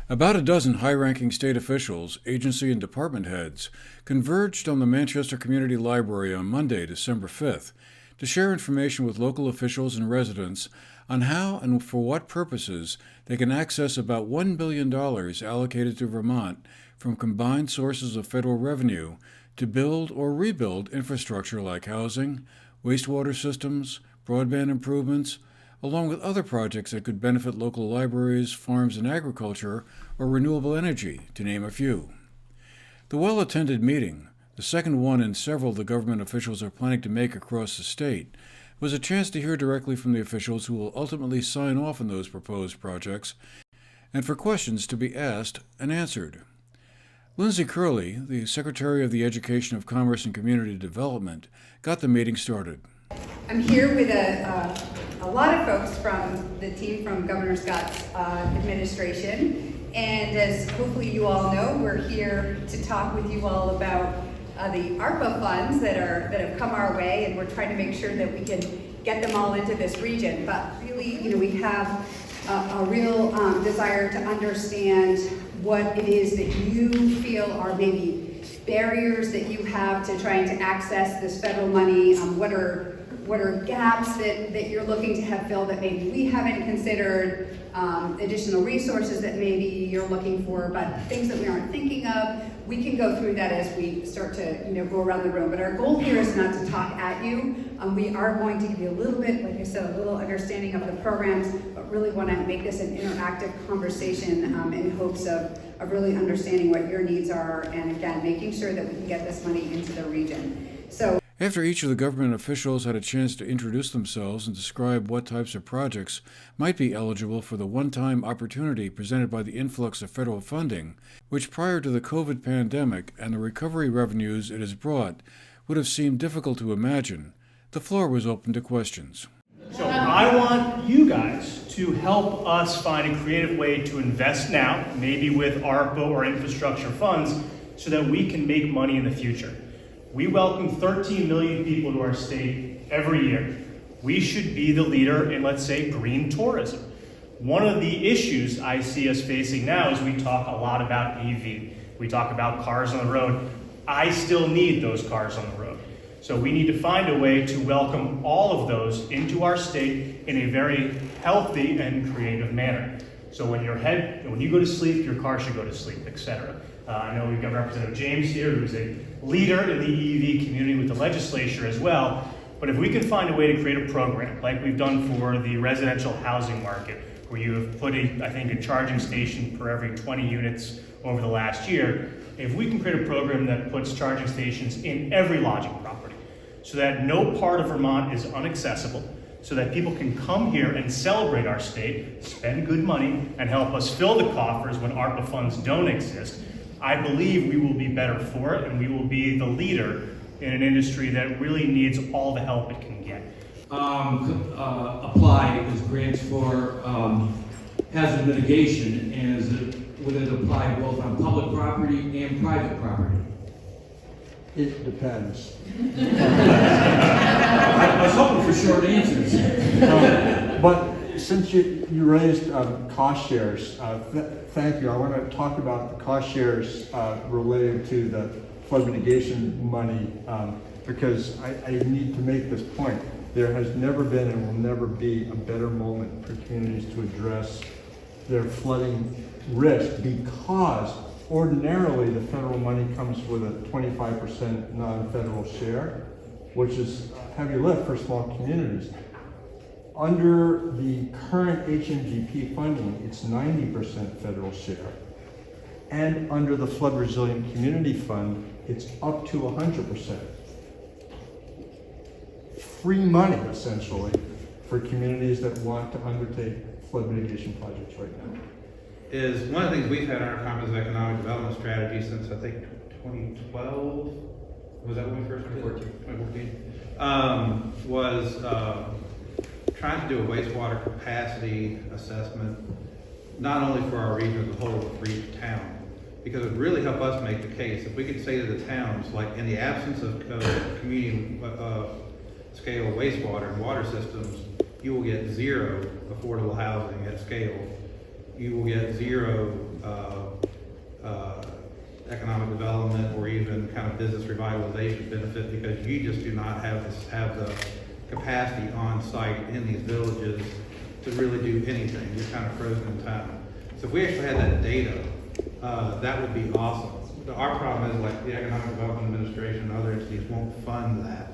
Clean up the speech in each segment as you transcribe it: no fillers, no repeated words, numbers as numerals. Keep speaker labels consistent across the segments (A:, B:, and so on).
A: About a dozen high-ranking state officials, agency and department heads, converged on the Manchester Community Library on Monday, December 5th, to share information with local officials and residents on how and for what purposes they can access about $1 billion allocated to Vermont from combined sources of federal revenue to build or rebuild infrastructure like housing, wastewater systems, broadband improvements, along with other projects that could benefit local libraries, farms and agriculture, or renewable energy, to name a few. The well-attended meeting, the second one in several the government officials are planning to make across the state, was a chance to hear directly from the officials who will ultimately sign off on those proposed projects, and for questions to be asked and answered. Lindsay Curley, the Secretary of the Education of Commerce and Community Development, got the meeting started.
B: I'm here with a lot of folks from the team from Governor Scott's administration, and as hopefully you all know, we're here to talk with you all about the ARPA funds that have come our way, and we're trying to make sure that we can get them all into this region. But really, we have a real desire to understand what it is that you feel are maybe barriers that you have to trying to access this federal money. What are gaps that you're looking to have filled that maybe we haven't considered, additional resources that maybe you're looking for, but things that we aren't thinking of. We can go through that as we start to go around the room. But our goal here is not to talk at you. We are going to give you a little bit, like I said, a little understanding of the programs, but really want to make this an interactive conversation in hopes of really understanding what your needs are, and again, making sure that we can get this money into the region. So,
A: after each of the government officials had a chance to introduce themselves and describe what types of projects might be eligible for the one-time opportunity presented by the influx of federal funding, which prior to the COVID pandemic and the recovery revenues it has brought would have seemed difficult to imagine, the floor was open to questions.
C: So I want you guys to help us find a creative way to invest now, maybe with ARPA or infrastructure funds, so that we can make money in the future. We welcome 13 million people to our state every year. We should be the leader in, let's say, green tourism. One of the issues I see us facing now is we talk a lot about EV. We talk about cars on the road. I still need those cars on the road. So we need to find a way to welcome all of those into our state in a very healthy and creative manner. So when you go to sleep, your car should go to sleep, etc. I know we've got Representative James here, who's a leader in the EV community with the legislature as well. But if we can find a way to create a program like we've done for the residential housing market, where you have put, I think, a charging station per every 20 units over the last year, if we can create a program that puts charging stations in every lodging property, so that no part of Vermont is inaccessible, so that people can come here and celebrate our state, spend good money, and help us fill the coffers when ARPA funds don't exist, I believe we will be better for it, and we will be the leader in an industry that really needs all the help it can get.
D: Apply as grants for hazard mitigation, and would it apply both on public property and private property?
E: It depends.
D: I was hoping for short answers.
E: But since you raised cost shares, thank you. I want to talk about the cost shares related to the flood mitigation money because I need to make this point. There has never been and will never be a better moment for communities to address their flooding risk, because ordinarily the federal money comes with a 25% non-federal share, which is a heavy lift for small communities. Under the current HMGP funding, it's 90% federal share. And under the Flood Resilient Community Fund, it's up to 100%. Free money, essentially, for communities that want to undertake flood mitigation projects right now.
F: Is one of the things we've had in our Comprehensive Economic Development Strategy since, I think, 2012, was that when we first did it? 2014. Was trying to do a wastewater capacity assessment, not only for our region as a whole, but for each town, because it would really help us make the case. If we could say to the towns, like in the absence of community scale wastewater and water systems, you will get zero affordable housing at scale. you will get zero economic development or even kind of business revitalization benefit, because you just do not have the capacity on site in these villages to really do anything. You're kind of frozen in time. So if we actually had that data, that would be awesome. Our problem is, like, the Economic Development Administration and other entities won't fund that.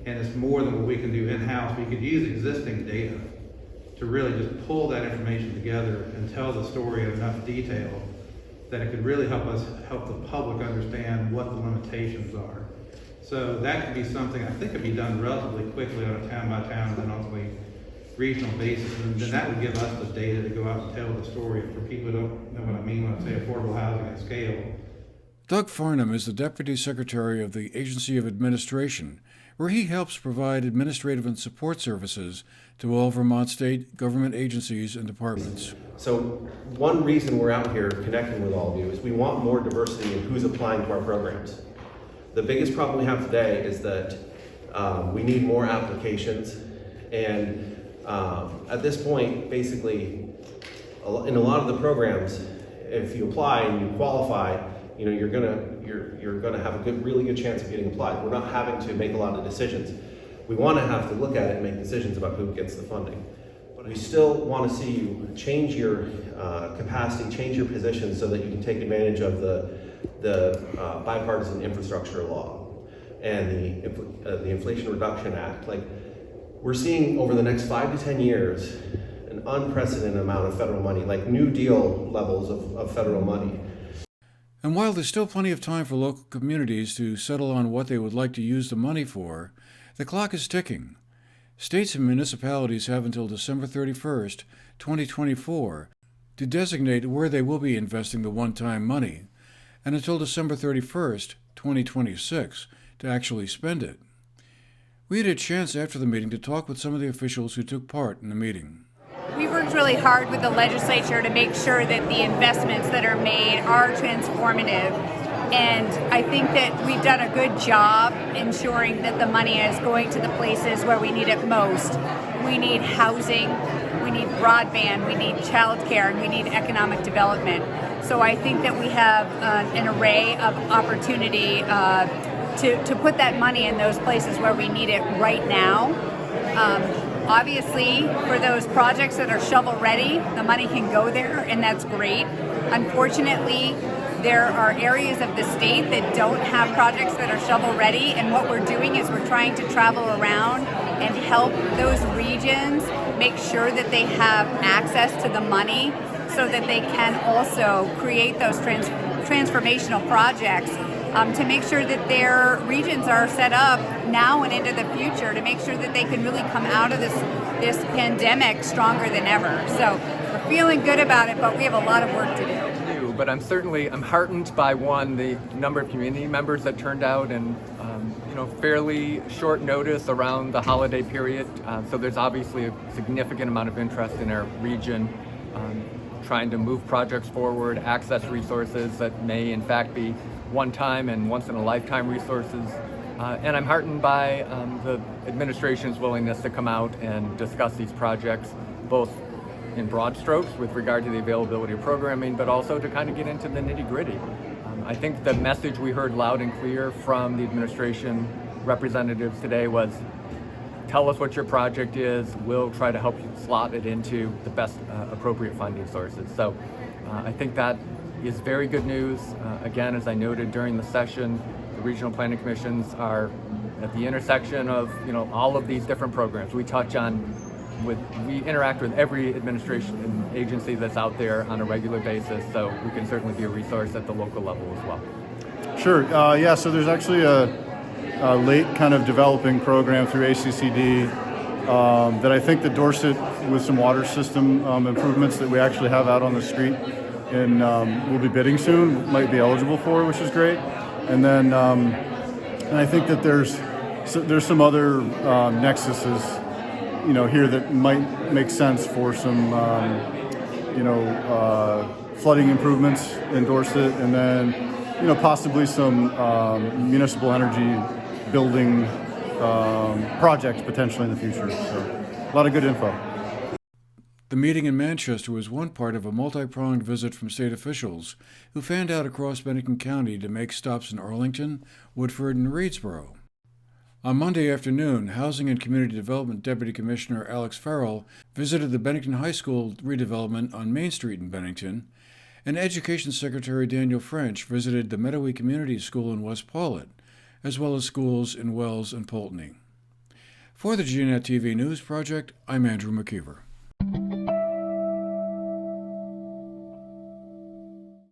F: And it's more than what we can do in-house. We could use existing data to really just pull that information together and tell the story in enough detail that it could really help the public understand what the limitations are. So that could be something I think could be done relatively quickly on a town-by-town and then ultimately regional basis, and then that would give us the data to go out and tell the story for people who don't know what I mean when I say affordable housing at scale.
A: Doug Farnham is the Deputy Secretary of the Agency of Administration, where he helps provide administrative and support services to all Vermont state government agencies and departments.
G: So one reason we're out here connecting with all of you is we want more diversity in who's applying to our programs. The biggest problem we have today is that we need more applications, and at this point, basically, in a lot of the programs, if you apply and you qualify, you know, you're gonna have a really good chance of getting applied. We're not having to make a lot of decisions. We want to have to look at it and make decisions about who gets the funding. But we still want to see you change your capacity, change your position so that you can take advantage of the bipartisan infrastructure law and the Inflation Reduction Act. Like, we're seeing over the next 5 to 10 years an unprecedented amount of federal money, like New Deal levels of federal money.
A: And while there's still plenty of time for local communities to settle on what they would like to use the money for, the clock is ticking. States and municipalities have until December 31st, 2024, to designate where they will be investing the one-time money, and until December 31st, 2026, to actually spend it. We had a chance after the meeting to talk with some of the officials who took part in the meeting.
B: We worked really hard with the legislature to make sure that the investments that are made are transformative. And I think that we've done a good job ensuring that the money is going to the places where we need it most. We need housing, we need broadband, we need childcare, and we need economic development. So I think that we have an array of opportunity to put that money in those places where we need it right now. Obviously, for those projects that are shovel ready, the money can go there, and that's great. Unfortunately, there are areas of the state that don't have projects that are shovel ready, and what we're doing is we're trying to travel around and help those regions make sure that they have access to the money so that they can also create those transformational projects to make sure that their regions are set up now and into the future to make sure that they can really come out of this pandemic stronger than ever. So we're feeling good about it, but we have a lot of work to do.
H: But I'm heartened by the number of community members that turned out, and fairly short notice around the holiday period. So there's obviously a significant amount of interest in our region, trying to move projects forward, access resources that may in fact be one-time and once-in-a-lifetime resources. And I'm heartened by the administration's willingness to come out and discuss these projects, both in broad strokes with regard to the availability of programming, but also to kind of get into the nitty-gritty. I think the message we heard loud and clear from the administration representatives today was, tell us what your project is, we'll try to help you slot it into the best appropriate funding sources. So I think that is very good news. Again, as I noted during the session, the regional planning commissions are at the intersection of all of these different programs. We interact with every administration and agency that's out there on a regular basis, so we can certainly be a resource at the local level as well.
I: Sure. So there's actually a late kind of developing program through ACCD that I think that Dorset, with some water system improvements that we actually have out on the street and we'll be bidding soon, might be eligible for, which is great. And then and I think that there's some other nexuses here that might make sense for some flooding improvements in Dorset, and then possibly some municipal energy building projects potentially in the future. So a lot of good info.
A: The meeting in Manchester was one part of a multi-pronged visit from state officials who fanned out across Bennington County to make stops in Arlington, Woodford, and Reedsboro. On Monday afternoon, Housing and Community Development Deputy Commissioner Alex Farrell visited the Bennington High School redevelopment on Main Street in Bennington, and Education Secretary Daniel French visited the Meadowy Community School in West Paulet, as well as schools in Wells and Poultney. For the GNAT-TV News Project, I'm Andrew McKeever.